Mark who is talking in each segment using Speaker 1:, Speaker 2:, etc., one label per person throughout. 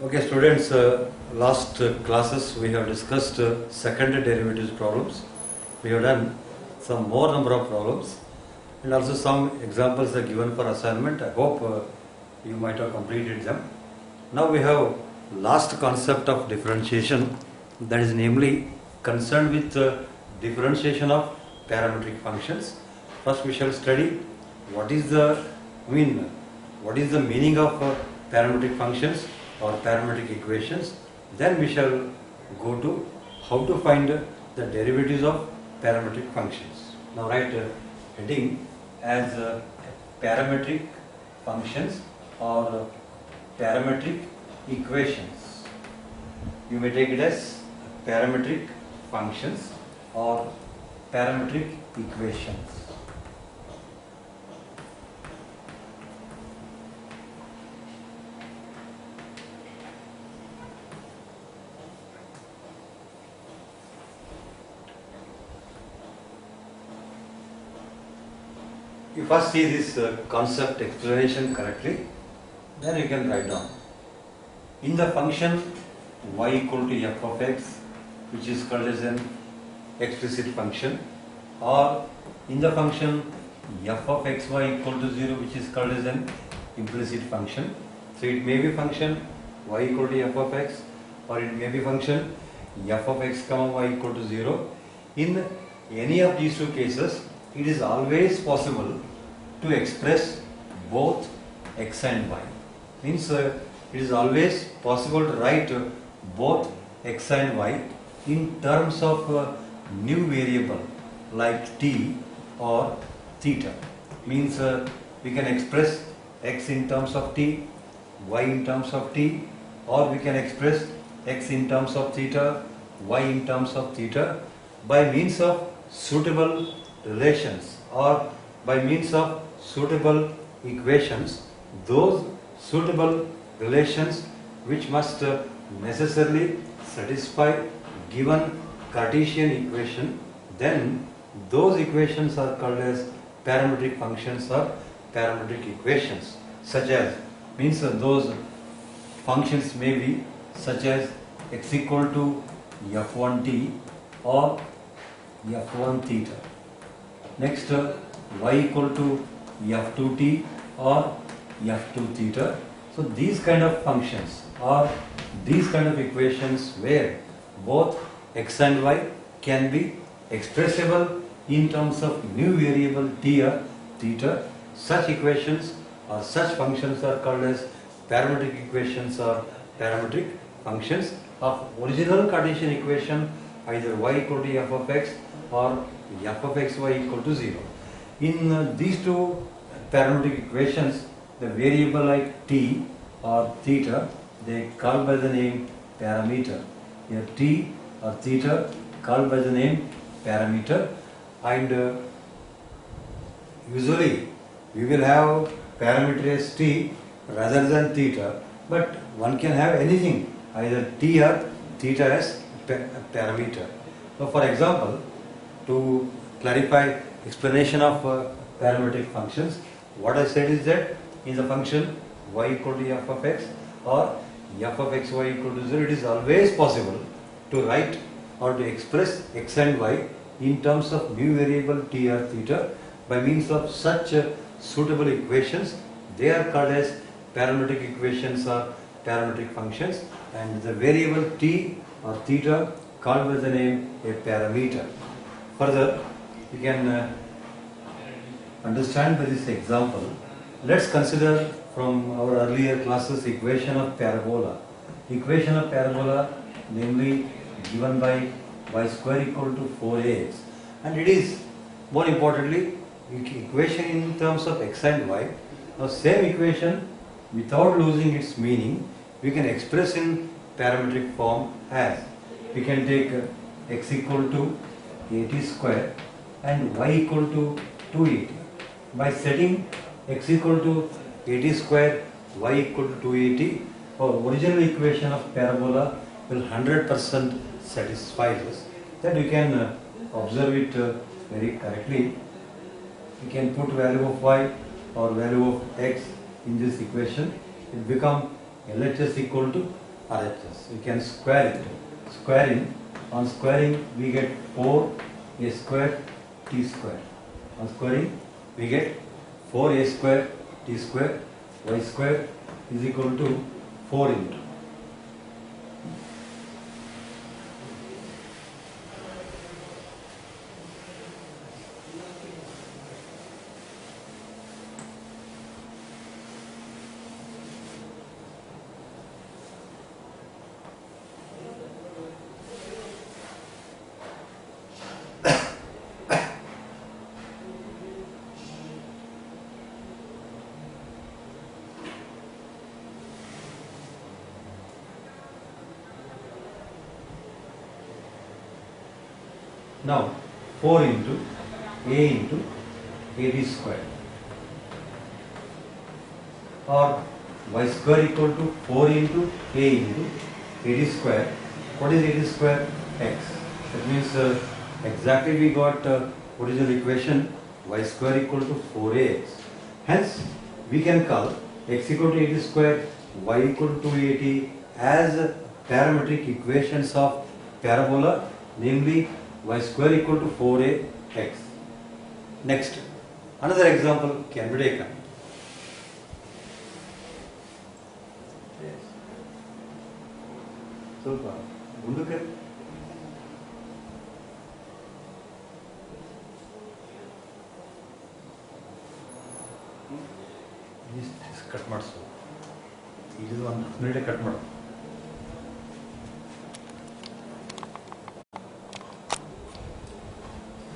Speaker 1: Okay, students, last classes we have discussed second derivatives problems. We have done some more number of problems and also some examples are given for assignment. I hope you might have completed them. Now we have last concept of differentiation, that is namely concerned with differentiation of parametric functions. First we shall study what is the meaning of parametric functions or parametric equations. Then we shall go to how to find the derivatives of parametric functions. Now write heading as parametric functions or parametric equations. You may take it as parametric functions or parametric equations. You first see this concept explanation correctly, then you can write down. In the function y equal to f of x, which is called as an explicit function, or in the function f of xy equal to 0, which is called as an implicit function. So it may be function y equal to f of x, or it may be function f of x comma y equal to 0. In any of these two cases, it is always possible to express both x and y. Means it is always possible to write both x and y in terms of new variable like t or theta. Means we can express x in terms of t, y in terms of t, or we can express x in terms of theta, y in terms of theta by means of suitable relations or by means of suitable equations. Those suitable relations which must necessarily satisfy given Cartesian equation, then those equations are called as parametric functions or parametric equations. Such as, means those functions may be such as x equal to f1t or f1 theta. Next, y equal to f2t or f2 theta. So these kind of functions or these kind of equations where both x and y can be expressible in terms of new variable t or theta, such equations or such functions are called as parametric equations or parametric functions of original Cartesian equation, either y equal to f of x or f of xy equal to 0. In these two parametric equations, the variable like t or theta, they called by the name parameter. Here t or theta called by the name parameter, and usually we will have parameter as t rather than theta, but one can have anything, either t or theta as parameter. So for example, to clarify explanation of parametric functions, what I said is that in the function y equal to f of x or f of xy equal to 0, it is always possible to write or to express x and y in terms of new variable t or theta by means of such suitable equations. They are called as parametric equations or parametric functions, and the variable t or theta called by the name a parameter. Further, you can understand by this example. Let's consider from our earlier classes equation of parabola. Equation of parabola, namely given by y square equal to 4ax, and it is more importantly equation in terms of x and y. Now same equation, without losing its meaning, we can express in parametric form as, we can take x equal to 80 square and y equal to 280. By setting x equal to 80 square, y equal to 280, our original equation of parabola will 100% satisfy us. Then we can observe it very correctly. We can put value of y or value of x in this equation. It become LHS equal to RHS. We can square it. Squaring, on squaring we get 4a square t square. On squaring we get 4a square t square y square is equal to 4 into. Now 4 into AD square or y square equal to 4 into A into AD square. What is AD square? X. That means exactly we got original equation y square equal to 4ax. Hence we can call x equal to AD square, y equal to 280 as parametric equations of parabola, namely y square equal to 4ax. Next, another example can be taken. Yes. ಸ್ವಲ್ಪ ಮುಂದಕ್ಕೆ cut ಮಾಡಿಸು, ಇದು ಒಂದು minute cut ಮಾಡು.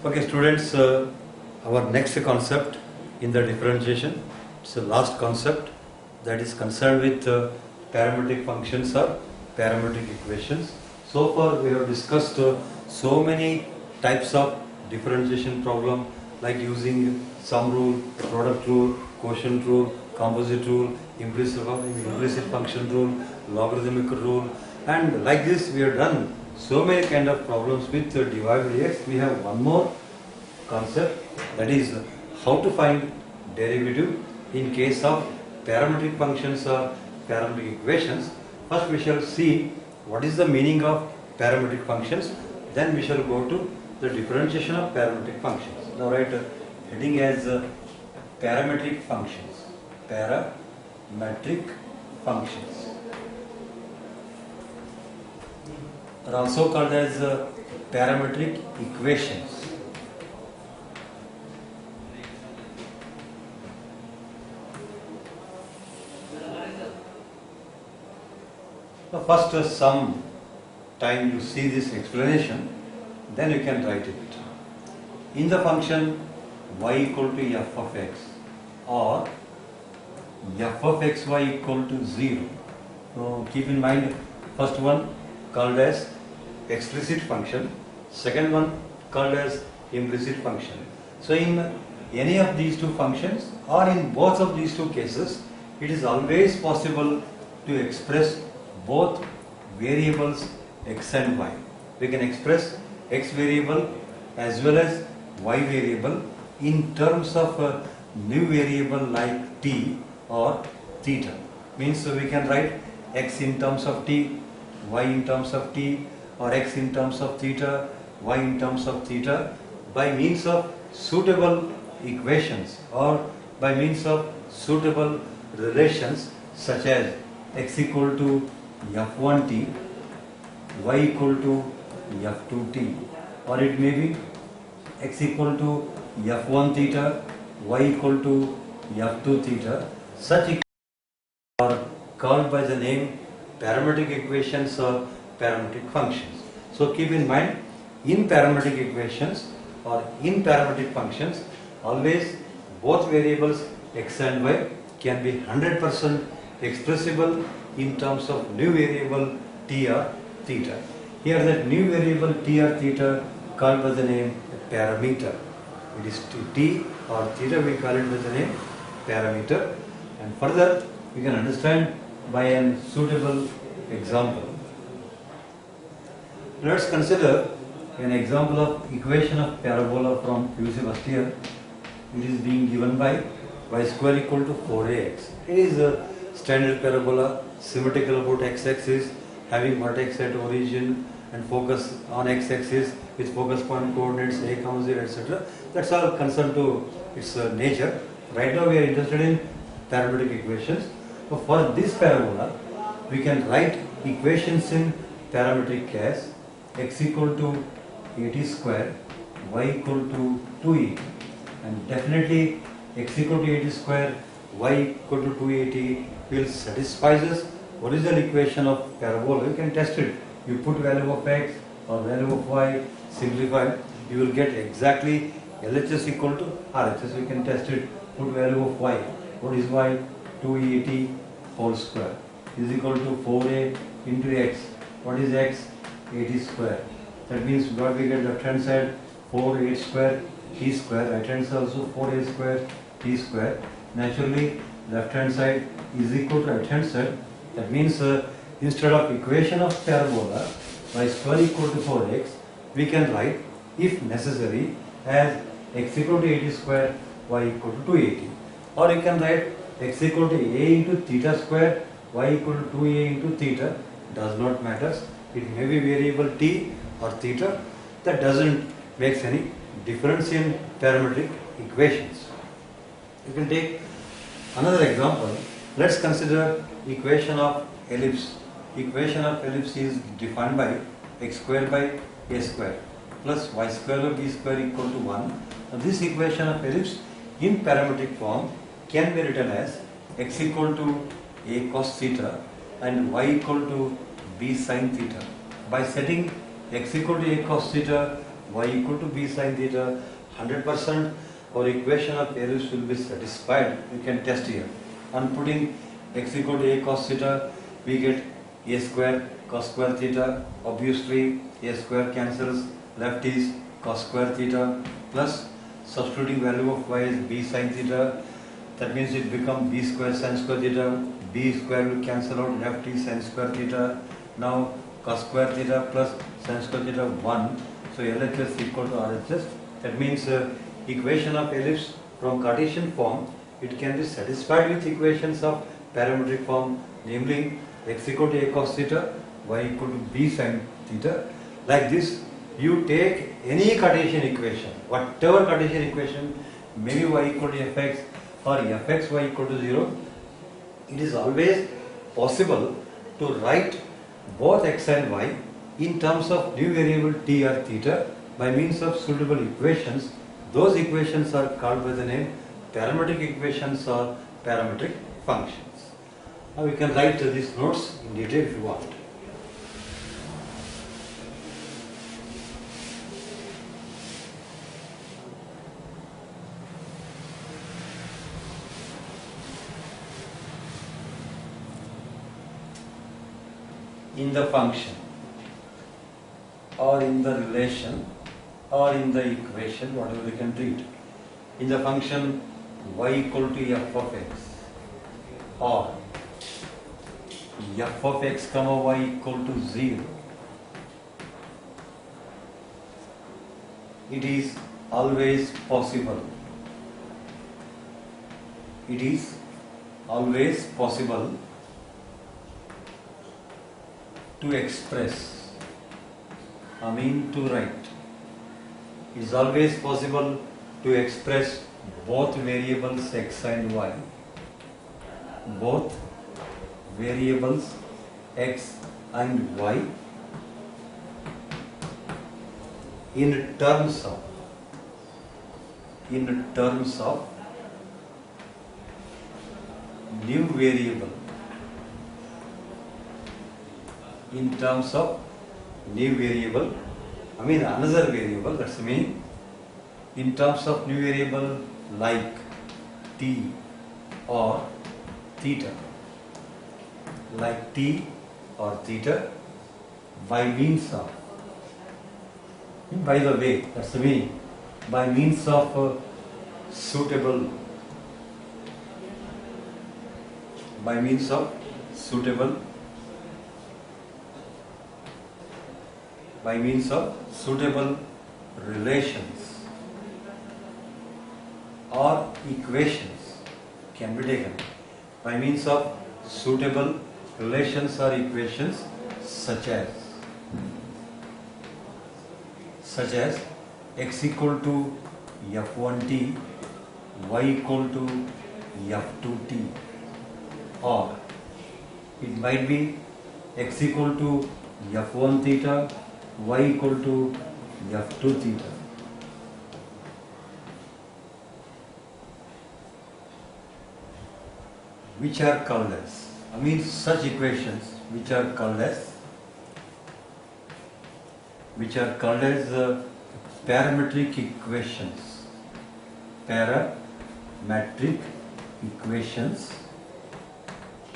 Speaker 1: Okay students, our next concept in the differentiation, it's the last concept that is concerned with parametric functions or parametric equations. So far we have discussed so many types of differentiation problem, like using sum rule, product rule, quotient rule, composite rule, implicit function rule, logarithmic rule, and like this we have done so many kind of problems with dy by dx. We have one more concept, that is how to find derivative in case of parametric functions or parametric equations. First we shall see what is the meaning of parametric functions, then we shall go to the differentiation of parametric functions. Now write heading as parametric functions. Parametric functions are also called as parametric equations. So first some time you see this explanation, then you can write it. In the function y equal to f of x or f of xy equal to 0. So keep in mind, first one called as explicit function, second one called as implicit function. So in any of these two functions or in both of these two cases, it is always possible to express both variables x and y. We can express x variable as well as y variable in terms of a new variable like t or theta. Means we can write x in terms of t, y in terms of t, or x in terms of theta, y in terms of theta, by means of suitable equations or by means of suitable relations such as x equal to f1t, y equal to f2t, or it may be x equal to f1 theta, y equal to f2 theta. Such equations are called by the name parametric equations or parametric functions. So keep in mind, in parametric equations or in parametric functions, always both variables x and y can be 100% expressible in terms of new variable t or theta. Here that new variable t or theta called by the name parameter. It is t or theta, we call it by the name parameter. And further we can understand by a suitable example. Let's consider an example of equation of parabola from UC first year. It is being given by y square equal to 4ax. It is a standard parabola, symmetrical about x-axis, having vertex at origin and focus on x-axis with focus point coordinates a, 0, etc. That's all concerned to its nature. Right now we are interested in parametric equations. So for this parabola, we can write equations in parametric as x equal to 80 square, y equal to 2e, and definitely x equal to 80 square, y equal to 280 will satisfy us original equation of parabola. You can test it. You put value of x or value of y, simplify, you will get exactly LHS equal to RHS. You can test it. Put value of y. What is y? 280 whole square is equal to 4a into x. What is x? 80 square. That means what we get left hand side 4a square t square. Right hand side also 4a square t square. Naturally left hand side is equal to right hand side. That means instead of equation of parabola y square equal to 4x, we can write, if necessary, as x equal to 80 square, y equal to 280. Or you can write x equal to a into theta square, y equal to 2a into theta. Does not matter. It may be variable t or theta. That doesn't make any difference in parametric equations. You can take another example. Let's consider equation of ellipse. Equation of ellipse is defined by x square by a square plus y square by b square equal to 1. Now this equation of ellipse in parametric form can be written as x equal to a cos theta and y equal to b sin theta. By setting x equal to a cos theta, y equal to b sin theta, 100% our equation of ellipse will be satisfied. You can test here. On putting x equal to a cos theta, we get a square cos square theta. Obviously a square cancels, left is cos square theta, plus substituting value of y is b sin theta. That means it becomes b square sin square theta. B square will cancel out, left is sin square theta. Now cos square theta plus sin square theta 1. So LHS equal to RHS. That means equation of ellipse from Cartesian form, it can be satisfied with equations of parametric form, namely x equal to a cos theta, y equal to b sin theta. Like this, you take any Cartesian equation, whatever Cartesian equation, maybe y equal to fx or fx y equal to 0, it is always possible to write both x and y in terms of new variable t or theta by means of suitable equations. Those equations are called by the name parametric equations or parametric functions. Now we can write these notes in detail if you want. In the function or in the relation or in the equation, whatever we can treat. In the function y equal to f of x or f of x comma y equal to 0, it is always possible. It is always possible to express, to write. It is always possible to express both variables x and y. Both variables x and y in terms of new variable, in terms of new variable, another variable, that's mean in terms of new variable like t or theta, like t or theta, by means of, by the way, that's mean by means of suitable, by means of suitable, by means of suitable relations or equations can be taken. By means of suitable relations or equations such as x equal to f1t, y equal to f2t, or it might be x equal to f1 theta, y equal to f2 theta. Which are called as, such equations which are called as parametric equations. Parametric equations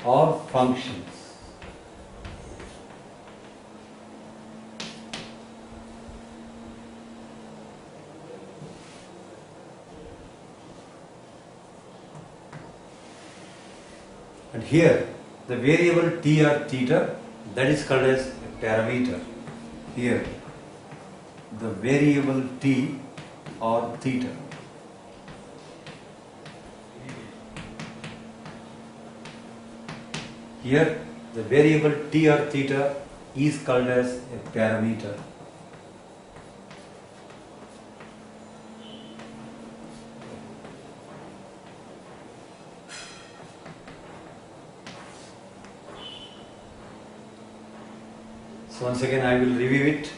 Speaker 1: or functions. And here the variable t or theta, that is called as a parameter. Here the variable t or theta. Here the variable t or theta is called as a parameter. So once again I will review it.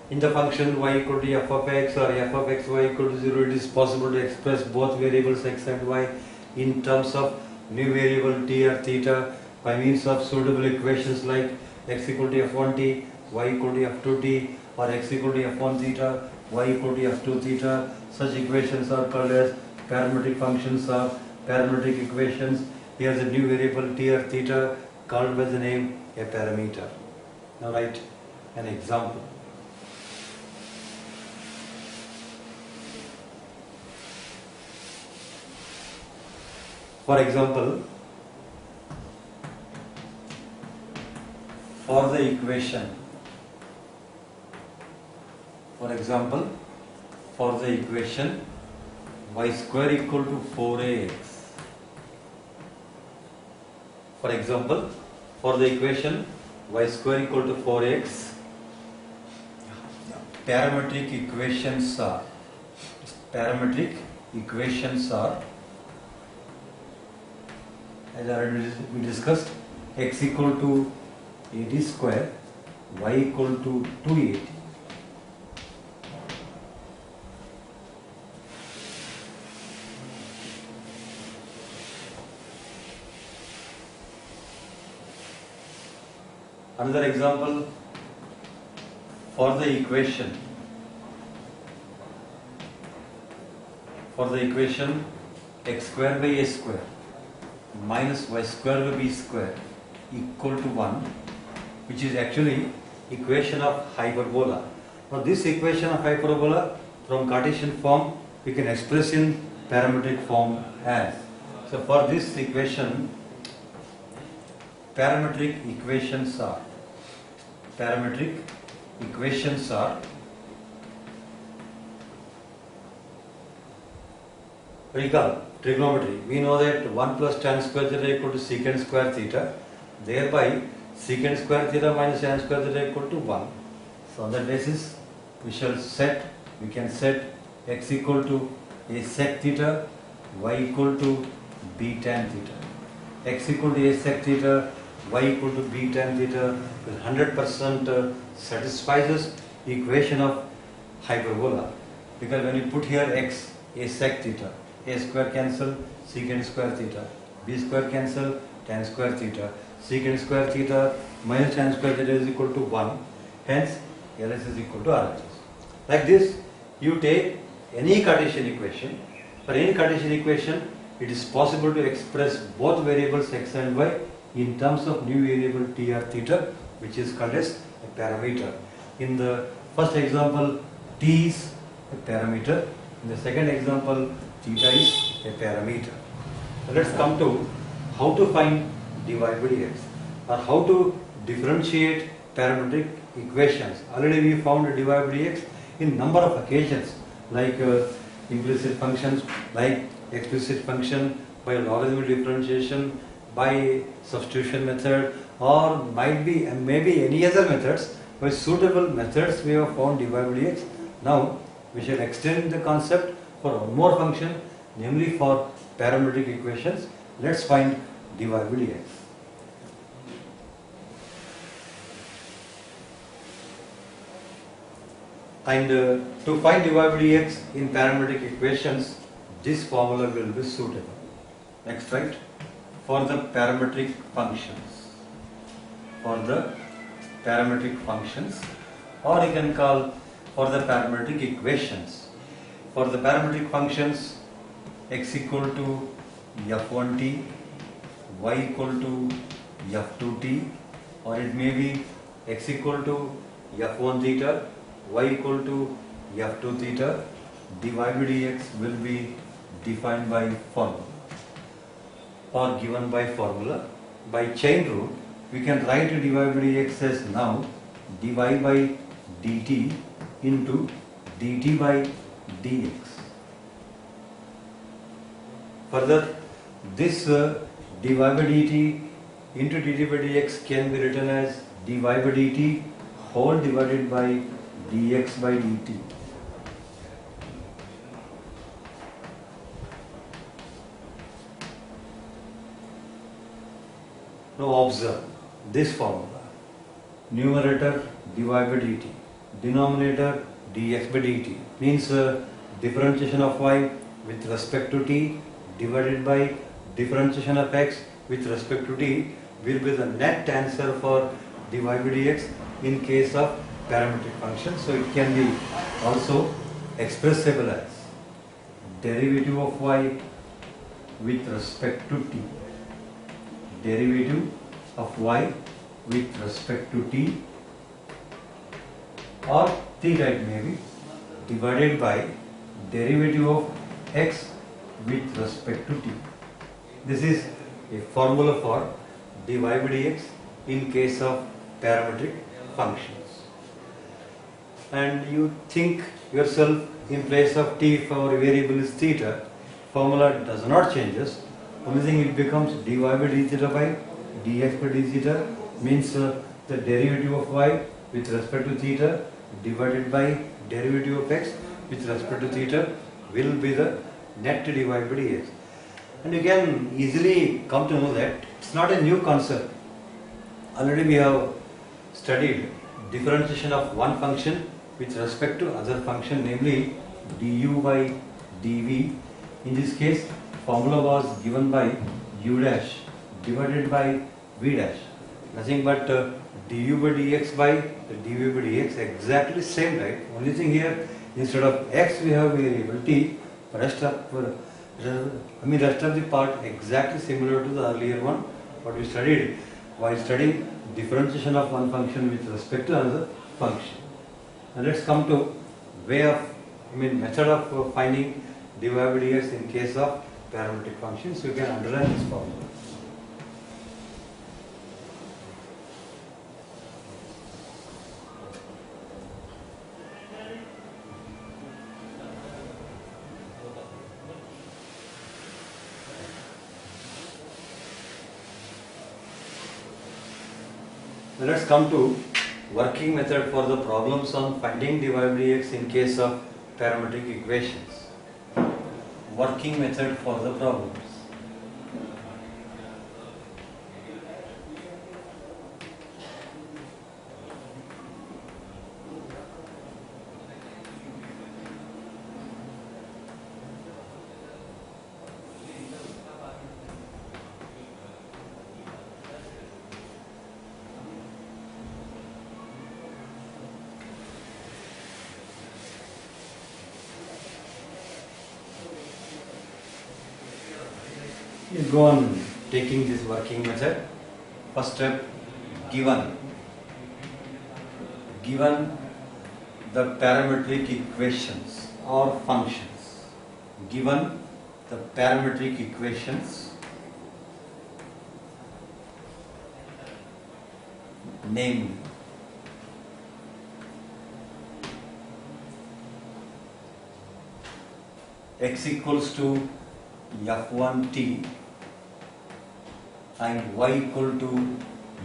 Speaker 1: In the function y equal to f of x or f of x y equal to 0, it is possible to express both variables x and y in terms of new variable t or theta by means of suitable equations like x equal to f1t, y equal to f2t, or x equal to f1 theta, y equal to f2 theta. Such equations are called as parametric functions or parametric equations. Here the new variable t or theta called by the name a parameter. Now write an example. For example, for the equation y square equal to 4ax. For example, for the equation y square equal to 4x, parametric equations are as already we discussed, x equal to 80 square, y equal to 280. Another example for the equation x square by a square minus y square by b square equal to 1, which is actually equation of hyperbola. Now this equation of hyperbola from Cartesian form we can express in parametric form as. So for this equation, parametric equations are recall trigonometry. We know that 1 plus tan square theta equal to secant square theta. Thereby secant square theta minus tan square theta equal to 1. So on that basis we can set x equal to a sec theta, y equal to b tan theta. X equal to a sec theta, y equal to b tan theta will 100% satisfies us equation of hyperbola, because when you put here x, a sec theta, a square cancel, secant square theta, b square cancel, tan square theta, secant square theta minus tan square theta is equal to 1, hence LS is equal to RHS. Like this, you take any Cartesian equation. For any Cartesian equation, it is possible to express both variables x and y in terms of new variable t or theta, which is called as a parameter. In the first example, t is a parameter. In the second example, theta is a parameter. So let's come to how to find dy by dx, or how to differentiate parametric equations. Already we found dy by dx in number of occasions, like implicit functions, like explicit function, by logarithmic differentiation, by substitution method, or might be maybe any other methods. By suitable methods we have found dy by dx. Now we shall extend the concept for one more function, namely for parametric equations. Let's find dy by dx. And to find dy by dx in parametric equations, this formula will be suitable. Next, right? For the parametric functions. For the parametric functions, or you can call for the parametric equations. For the parametric functions, x equal to f1t, y equal to f2t, or it may be x equal to f1 theta, y equal to f2 theta. Dy by dx will be defined by formula or given by formula. By chain rule, we can write dy by dx as now dy by dt into dt by dx. Further, this dy by dt into dt by dx can be written as dy by dt whole divided by dx by dt. Now observe this formula. Numerator dy by dt, denominator dx by dt, means differentiation of y with respect to t divided by differentiation of x with respect to t will be the net answer for dy by dx in case of parametric function. So it can be also expressible as derivative of y with respect to t, derivative of y with respect to t, or theta it may be, divided by derivative of x with respect to t. This is a formula for dy by dx in case of parametric functions. And you think yourself, in place of t if our variable is theta, formula does not changes. Only thing it becomes dy by d theta by dx by d theta, means the derivative of y with respect to theta divided by derivative of x with respect to theta will be the net dy by dx. And you can easily come to know that it's not a new concept. Already we have studied differentiation of one function with respect to other function, namely du by dv. In this case, formula was given by u dash divided by v dash. Nothing but du by dx by dv by dx, exactly same, right? Only thing here, instead of x we have variable t. Rest of the part exactly similar to the earlier one what we studied while studying differentiation of one function with respect to another function. Now let's come to method of finding dy by dx in case of parametric functions. You can underline this formula. Now let's come to working method for the problems on finding dy by dx in case of parametric equations. Working method for the problems. You go on taking this working method. First step, given the parametric equations or functions, given the parametric equations, namely x equals to f1t and y equal to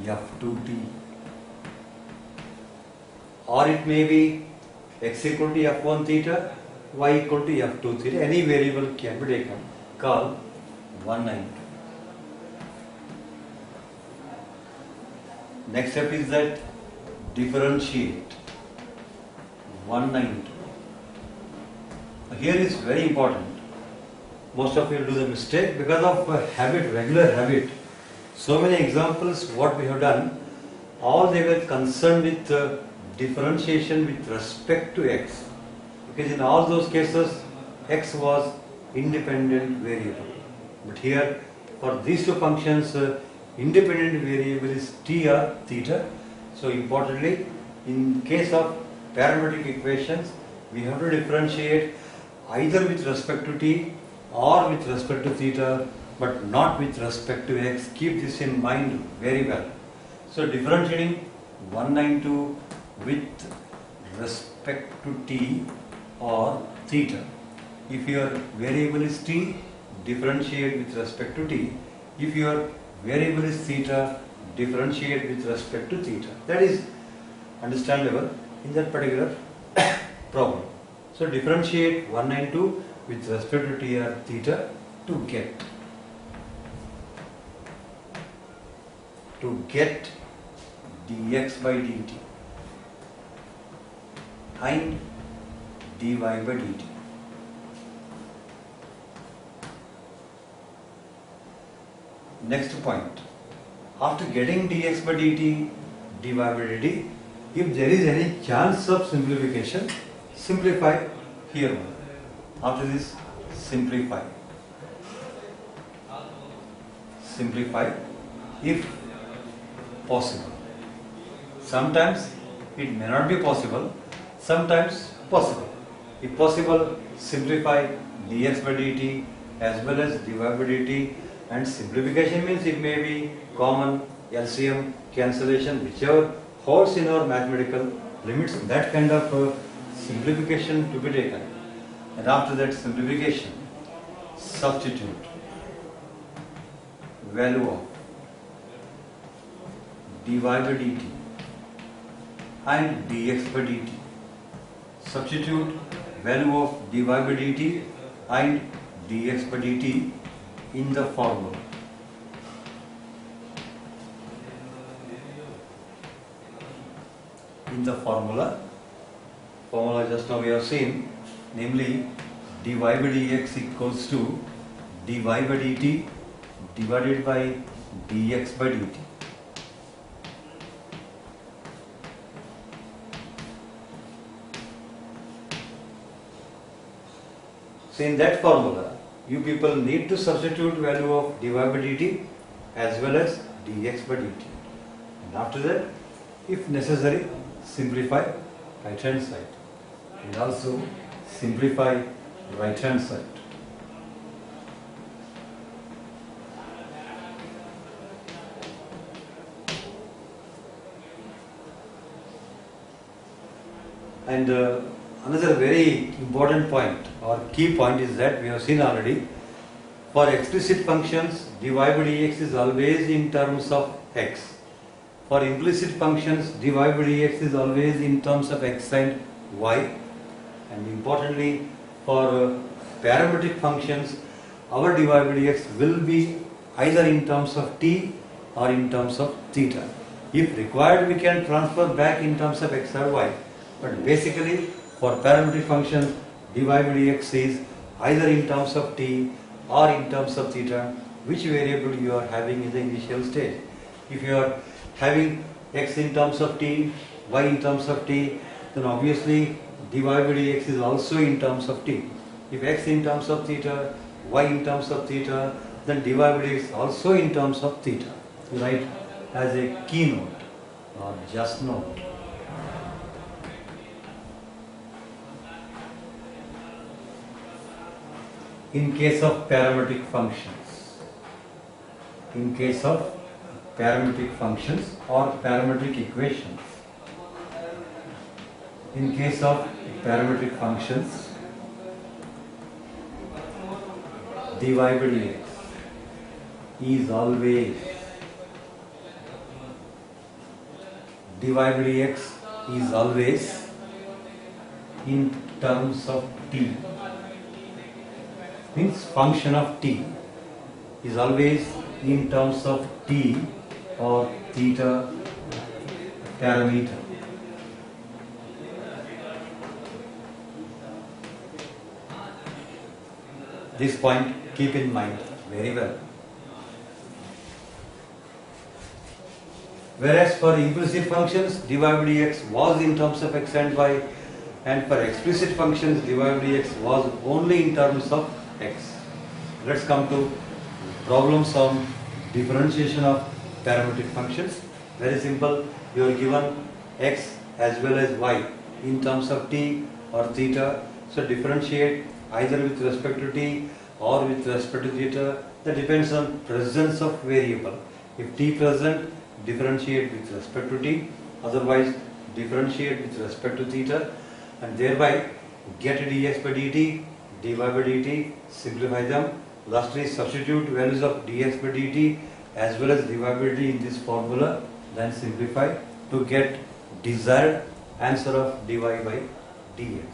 Speaker 1: f2t, or it may be x equal to f1 theta, y equal to f2 theta. Any variable can be taken. Call 192. Next step is that differentiate 192. Here is very important. Most of you do the mistake because of habit, regular habit. So many examples what we have done, all they were concerned with differentiation with respect to x. Because in all those cases, x was independent variable. But here, for these two functions, independent variable is t or theta. So importantly, in case of parametric equations, we have to differentiate either with respect to t or with respect to theta, but not with respect to x. Keep this in mind very well. So differentiating 192 with respect to t or theta. If your variable is t, differentiate with respect to t. If your variable is theta, differentiate with respect to theta. That is understandable in that particular problem. So differentiate 192 with respect to t or theta to get dx by dt and dy by dt. Next point, after getting dx by dt, dy by dt, if there is any chance of simplification, simplify here. After this, simplify if possible. Sometimes it may not be possible, sometimes possible. If possible, simplify dx by dt as well as dy by dt, and simplification means it may be common, LCM, cancellation, whichever holds in our mathematical limits, that kind of simplification to be taken. And after that simplification, substitute value of dy by dt and dx by dt. Substitute value of dy by dt and dx by dt in the formula. Formula just now we have seen, namely dy by dx equals to dy by dt divided by dx by dt. So in that formula, you people need to substitute value of dy by dt as well as dx by dt. And after that, if necessary, simplify right hand side and also simplify right hand side. And another very important point or key point is that we have seen already, for explicit functions dy by dx is always in terms of x. For implicit functions dy by dx is always in terms of x and y. And importantly, for parametric functions, our dy by dx will be either in terms of t or in terms of theta. If required, we can transfer back in terms of x or y. But basically, for parametric functions, dy by dx is either in terms of t or in terms of theta, which variable you are having in the initial stage. If you are having x in terms of t, y in terms of t, then obviously dy by dx is also in terms of t. If x in terms of theta, y in terms of theta, then dy by dx is also in terms of theta. You write as a keynote or just note. In case of parametric functions, or parametric equations, in case of parametric functions, dy by dx is always dy by dx is always in terms of t. Means function of t is always in terms of t or theta parameter. This point keep in mind very well. Whereas for implicit functions, dy by dx was in terms of x and y, and for explicit functions, dy by dx was only in terms of x. Let's come to problems on differentiation of parametric functions. Very simple. You are given x as well as y in terms of t or theta. So differentiate either with respect to t or with respect to theta. That depends on presence of variable. If t present, differentiate with respect to t. Otherwise, differentiate with respect to theta, and thereby get dx by dt, dy by dt, simplify them. Lastly, substitute values of dx by dt as well as dy by dt in this formula, then simplify to get desired answer of dy by dx.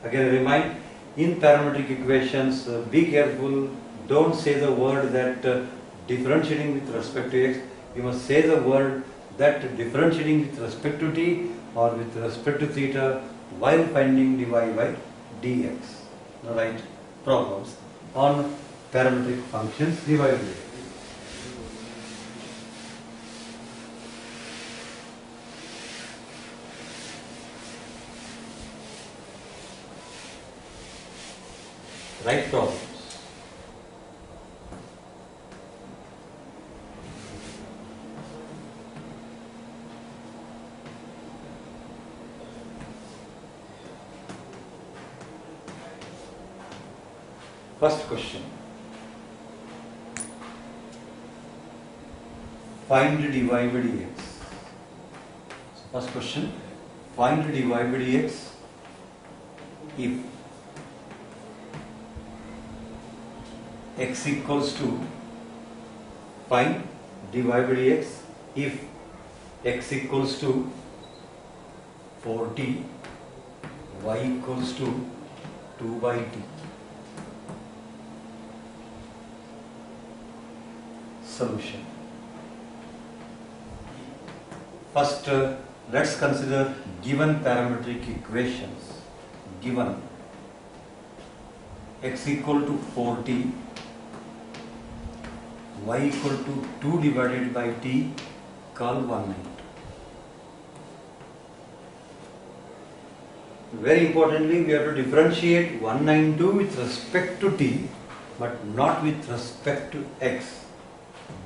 Speaker 1: Again, remind, in parametric equations, be careful, don't say the word that differentiating with respect to x. You must say the word that differentiating with respect to t or with respect to theta while finding dy by dx. Alright, problems on parametric functions dy by dx. Right problems. First question. Find dy by dx. So first question. Find dy by dx if x equals to, find dy by dx if x equals to 4t, y equals to 2 by t. Solution. First, let's consider given parametric equations. Given x equal to 4t, y equal to 2 divided by t, call 190. Very importantly, we have to differentiate 192 with respect to t, but not with respect to x.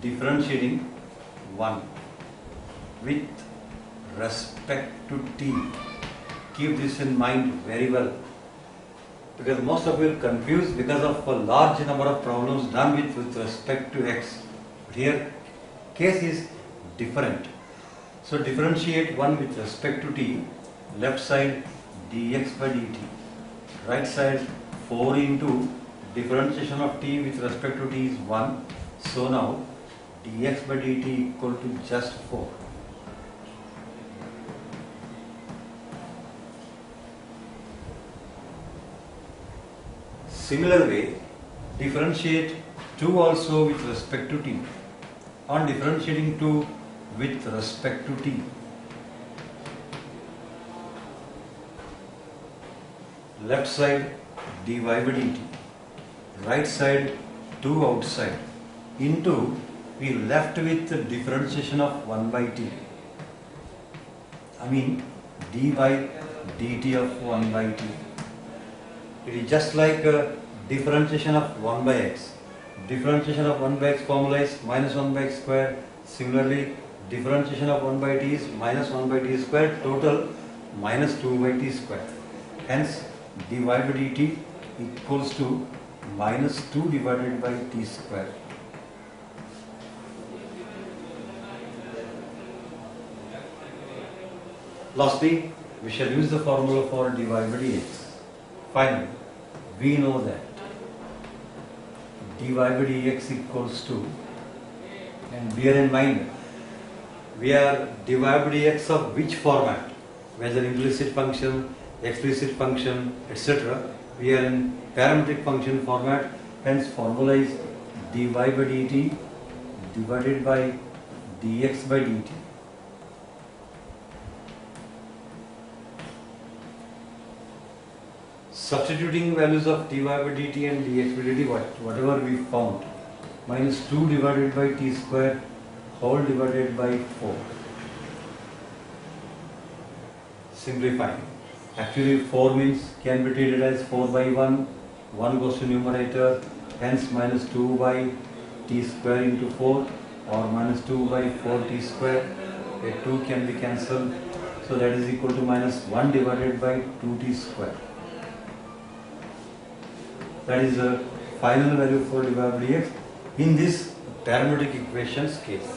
Speaker 1: Differentiating 1 with respect to t. Keep this in mind very well, because most of you are confused because of a large number of problems done with respect to x. But here, case is different. So differentiate 1 with respect to t, left side dx by dt, right side 4 into differentiation of t with respect to t is 1. So now dx by dt equal to just 4. Similar way, differentiate 2 also with respect to t. On differentiating 2 with respect to t, left side dy by dt, right side 2 outside, into we left with the differentiation of 1 by t. I mean d by dt of 1 by t. It is just like differentiation of 1 by x. Differentiation of 1 by x formula is minus 1 by x square. Similarly, differentiation of 1 by t is minus 1 by t square, total minus 2 by t square. Hence, dy by dt equals to minus 2 divided by t square. Lastly, we shall use the formula for dy by dx. Finally, we know that dy by dx equals to, and bear in mind, we are dy by dx of which format, whether implicit function, explicit function, etc. We are in parametric function format, hence formula is dy by dt divided by dx by dt. Substituting values of dy by dt and dx by dt, whatever we found, minus 2 divided by t square whole divided by 4. Simplifying. Actually 4 means can be treated as 4 by 1, 1 goes to numerator, hence minus 2 by t square into 4 or minus 2 by 4t square, a 2 can be cancelled, so that is equal to minus 1 divided by 2t square. That is the final value for dy by dx in this parametric equations case.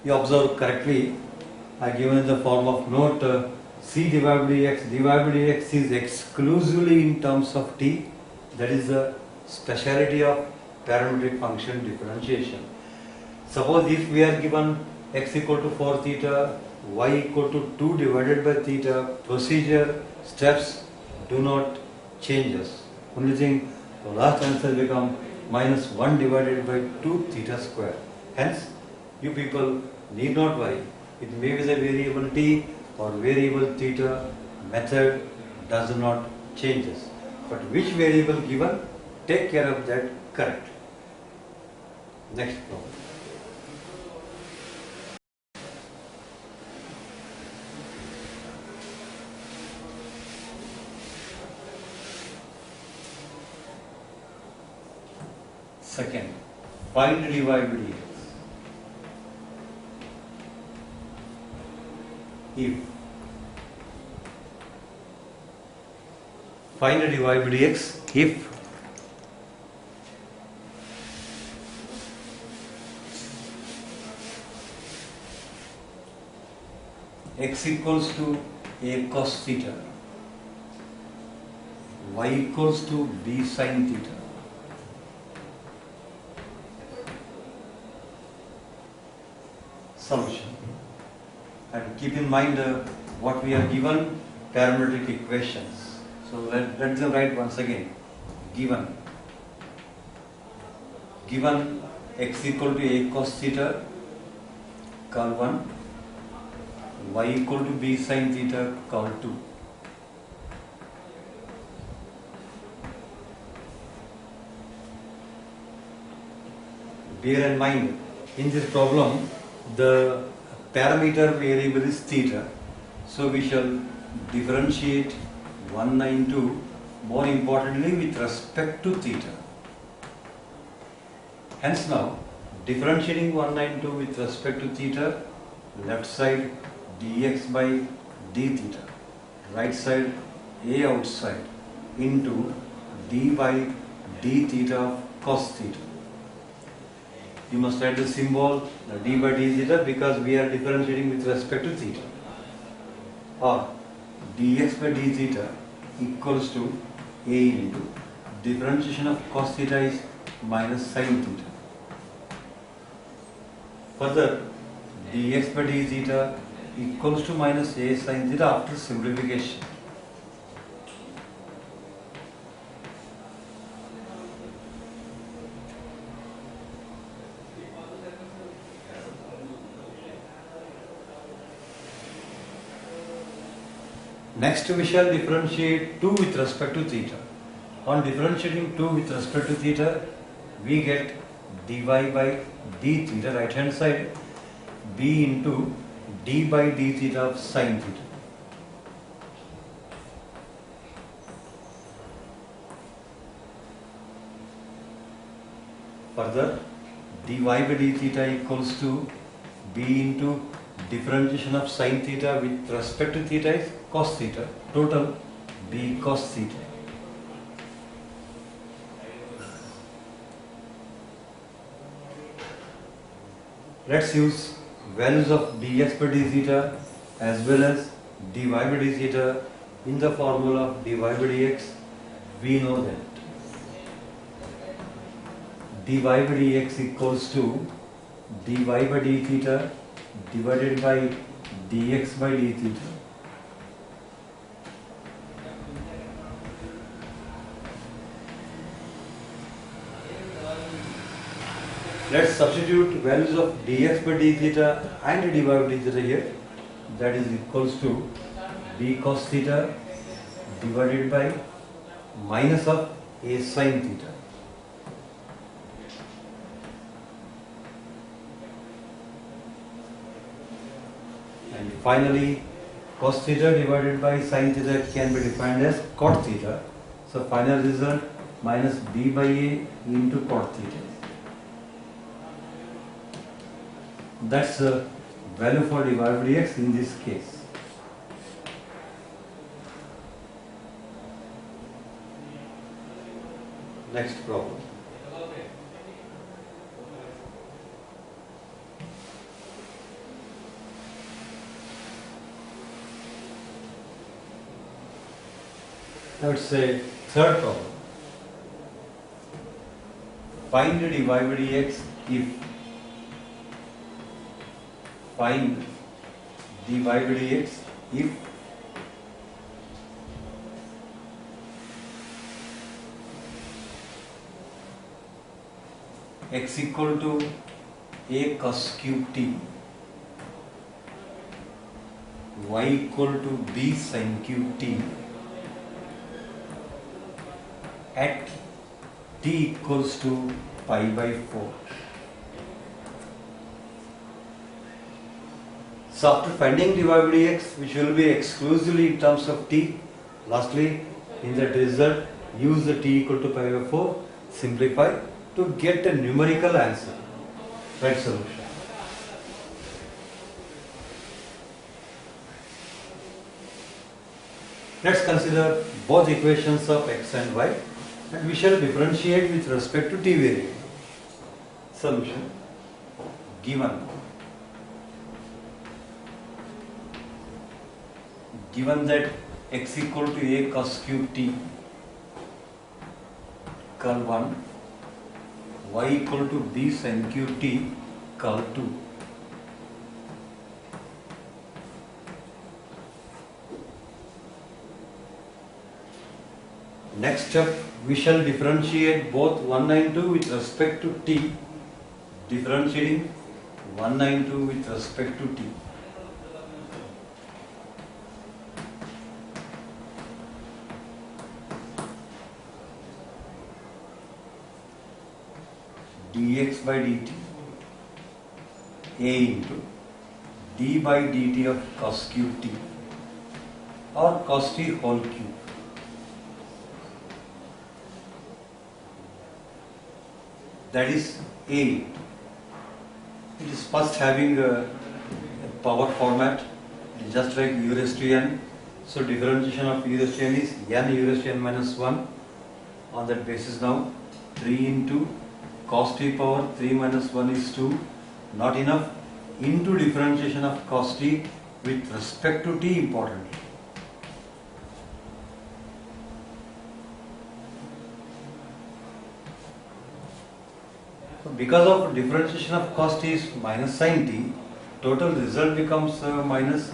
Speaker 1: You observe correctly, I given in the form of note C dy by dx is exclusively in terms of t. That is the speciality of parametric function differentiation. Suppose if we are given x equal to 4 theta, y equal to 2 divided by theta, procedure, steps do not change us. Only thing, the last answer become minus 1 divided by 2 theta square. Hence, you people need not worry. It may be the variable t or variable theta, method does not change us. But which variable given, take care of that correct. Next problem. Second, find dy by dx. If find dy by dx if x equals to a cos theta, y equals to b sin theta, solution. And keep in mind what we are given, parametric equations. So let them write once again. Given x equal to a cos theta, call 1, y equal to b sin theta, call 2. Bear in mind, in this problem, the parameter variable is theta, so we shall differentiate 192 more importantly with respect to theta. Hence now, differentiating 192 with respect to theta, left side dx by d theta, right side a outside into d by d theta of cos theta. You must write the symbol d by d theta because we are differentiating with respect to theta. Or dx by d theta equals to a into differentiation of cos theta is minus sin theta. Further, dx by d theta equals to minus a sin theta after simplification. Next we shall differentiate 2 with respect to theta. On differentiating 2 with respect to theta, we get dy by d theta, right hand side, b into d by d theta of sin theta. Further, dy by d theta equals to b into differentiation of sin theta with respect to theta is cos theta, total b cos theta. Let's use values of dx by d theta as well as dy by d theta in the formula of dy by dx. We know that dy by dx equals to dy by d theta divided by dx by d theta. Let's substitute values of dx by d theta and dy by d theta here. That is equals to b cos theta divided by minus of a sin theta. And finally, cos theta divided by sin theta can be defined as cot theta. So final result minus b by a into cot theta. That's the value for dy by dx in this case. Next problem. Let's say third problem. Find dy by dx if find dy by dx if x equal to a cos cube t, y equal to b sin cube t, at t equals to pi by 4. So after finding dy by dx, which will be exclusively in terms of t, lastly in that result use the t equal to pi by 4, simplify to get a numerical answer, right solution. Let's consider both equations of x and y, and we shall differentiate with respect to t variable. Solution given that x equal to a cos cube t, curl 1, y equal to b sin cube t, curl 2. Next step, we shall differentiate both 192 with respect to t, differentiating 192 with respect to t. dx by dt a into d by dt of cos cube t or cos t whole cube. That is a. It is first having a power format, just like u raised to n. So differentiation of u raised to n is n u raised to n minus 1. On that basis now 3 into cos t power 3 minus 1 is 2, not enough, into differentiation of cos t with respect to t importantly. So because of differentiation of cos t is minus sin t, total result becomes minus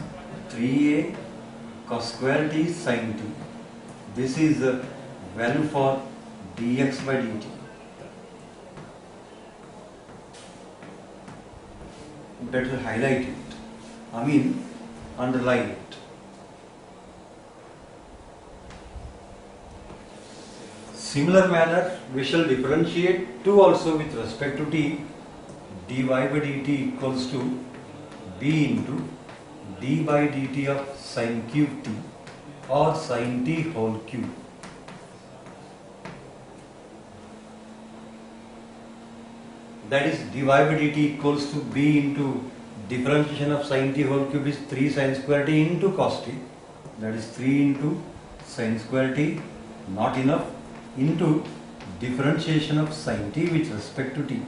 Speaker 1: 3a cos square t sin t. This is the value for dx by dt. Better highlight it, underline it. Similar manner, we shall differentiate 2 also with respect to t. dy by dt equals to b into d by dt of sin cube t or sin t whole cube. That is dy by dt equals to b into differentiation of sin t whole cube is 3 sin square t into cos t. That is 3 into sin square t, not enough, into differentiation of sin t with respect to t.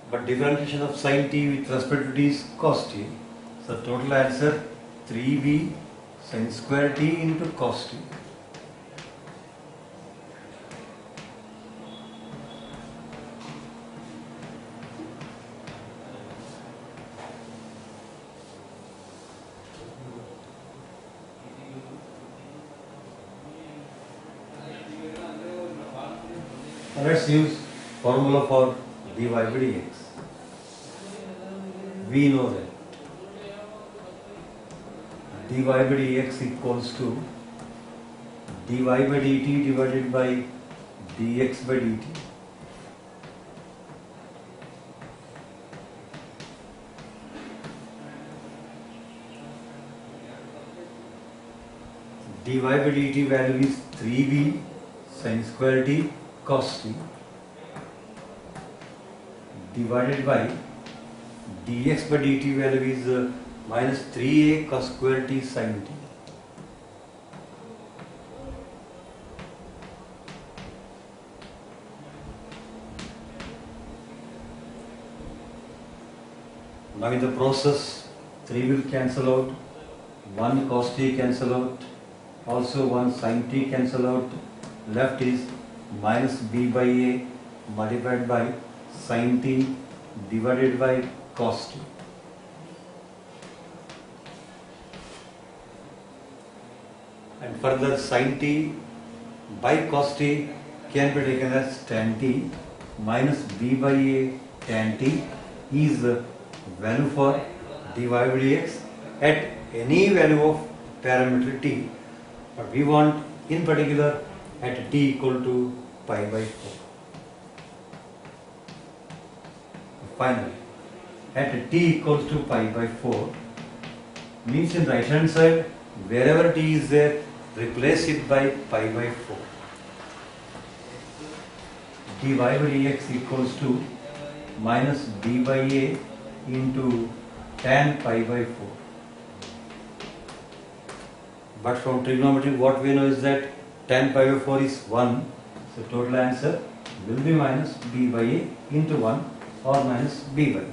Speaker 1: But differentiation of sin t with respect to t is cos t. So total answer 3b sin square t into cos t. Now let's use formula for dy by dx. We know that dy by dx equals to dy by dt divided by dx by dt. dy by dt value is 3b sin square t cos t divided by dx by dt value is minus 3a cos square t sin t. Now in the process 3 will cancel out, 1 cos t cancel out, also 1 sin t cancel out, left is minus b by a multiplied by sin t divided by cos t. And further sin t by cos t can be taken as tan t minus b by a tan t is the value for dy by dx at any value of parameter t, but we want in particular at t equal to pi by 4. Finally, at t equals to pi by 4 means in right hand side wherever t is there, replace it by pi by 4. dy by dx equals to minus b by a into tan pi by 4. But from trigonometry what we know is that tan pi by 4 is 1. So total answer will be minus b by a into 1 or minus b by a.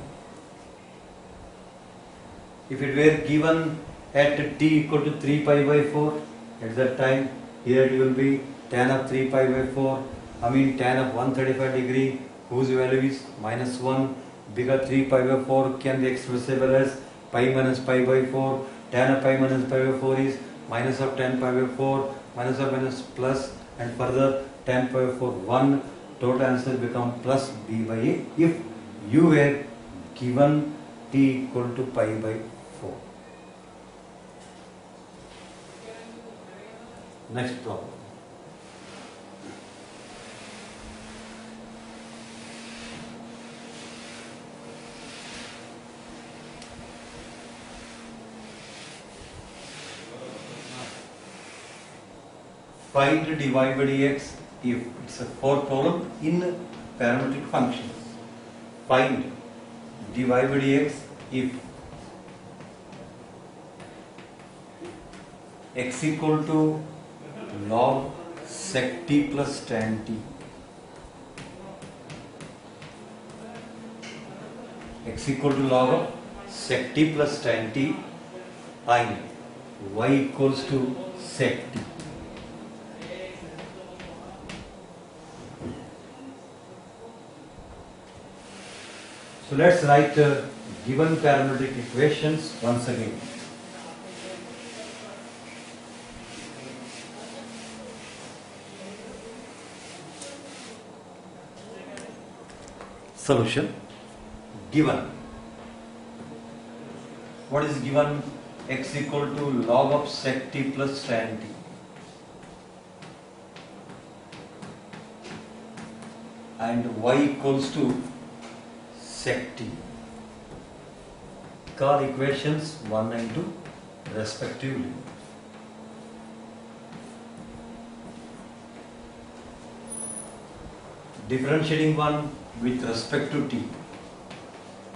Speaker 1: If it were given at t equal to 3 pi by 4, at that time here it will be tan of 3 pi by 4, I mean tan of 135 degree whose value is minus 1, because 3 pi by 4 can be expressible as pi minus pi by 4, tan of pi minus pi by 4 is minus of tan pi by 4, minus of minus plus, and further tan pi by 4 1, total answer become plus b by a if you were given t equal to pi by 4. Next problem. Find dy by dx if it's a fourth problem in parametric functions. Find dy by dx if x equal to log sec t plus tan t, x equal to log of sec t plus tan t and y equals to sec t. So let's write given parametric equations once again. Solution given. What is given? X equal to log of sec t plus tan t. And y equals to sec t. Call equations 1 and 2 respectively. Differentiating one with respect to t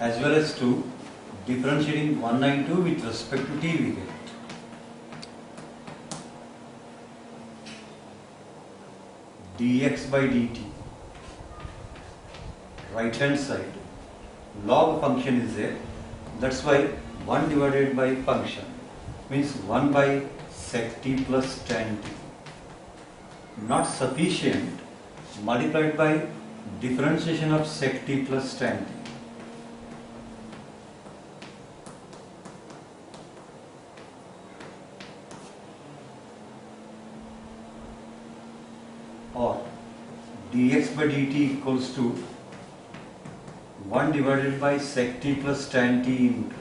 Speaker 1: as well as 2, differentiating 1 and 2 with respect to t we get. dx by dt, right hand side, log function is there, that's why 1 divided by function means 1 by sec t plus tan t. Not sufficient, multiplied by differentiation of sec t plus tan t. Or dx by dt equals to 1 divided by sec t plus tan t into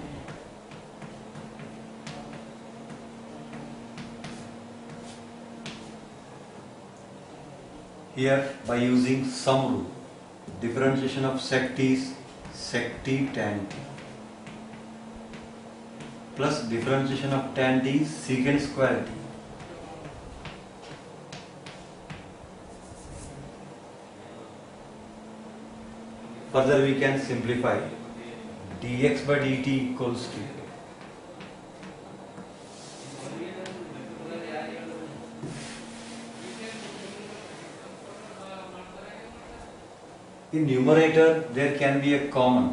Speaker 1: here by using sum rule, differentiation of sec t is sec t tan t plus differentiation of tan t is secant square t. Further we can simplify dx by dt equals to in numerator there can be a common.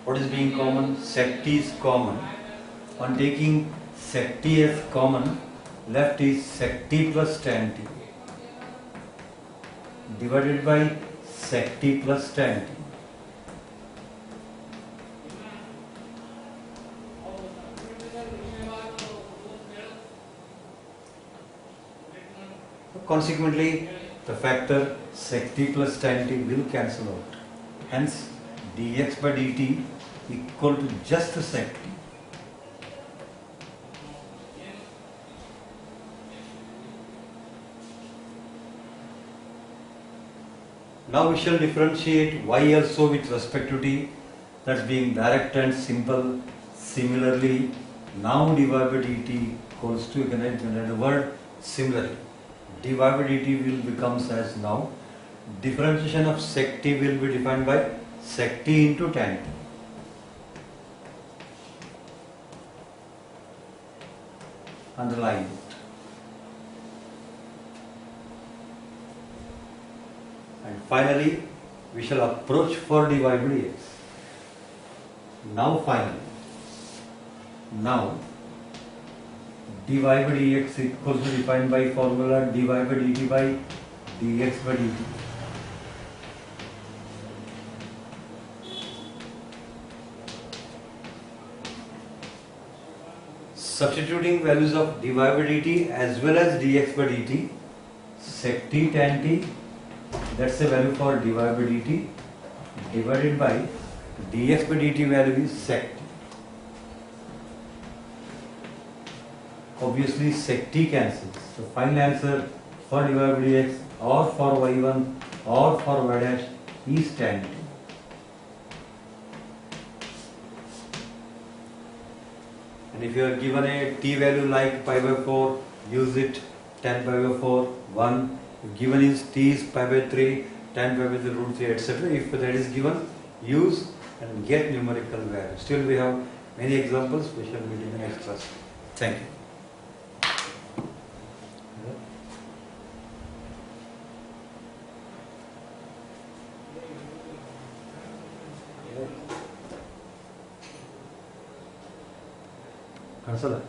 Speaker 1: What is being common? Sec t is common. On taking sec t as common, left is sec t plus tan t divided by sec t plus tan t. Consequently, the factor sec t plus tan t will cancel out. Hence, dx by dt equal to just sec t. Now we shall differentiate y also with respect to t. That's being direct and simple. Similarly, now dy by dt equals to, you can add the word similarly. Dy by dt will becomes as now differentiation of sec t will be defined by sec t into tan t. Underline it. And finally, we shall approach for dy by dx. Now finally, now dy by dx equals to defined by formula dy by dt by dx by dt. Substituting values of dy by dt as well as dx by dt, sec t tan t, that's the value for dy by dt, divided by dx by dt value is sec t. Obviously sec t cancels. So final answer for dy by dx or for y1 or for y dash is tan t. And if you are given a t value like pi by 4, use it. Tan pi by 4, 1. If given is t is pi by 3, tan pi by the root 3, etc. If that is given, use and get numerical value. Still we have many examples, we shall meet in the next class. Thank you. Answer that.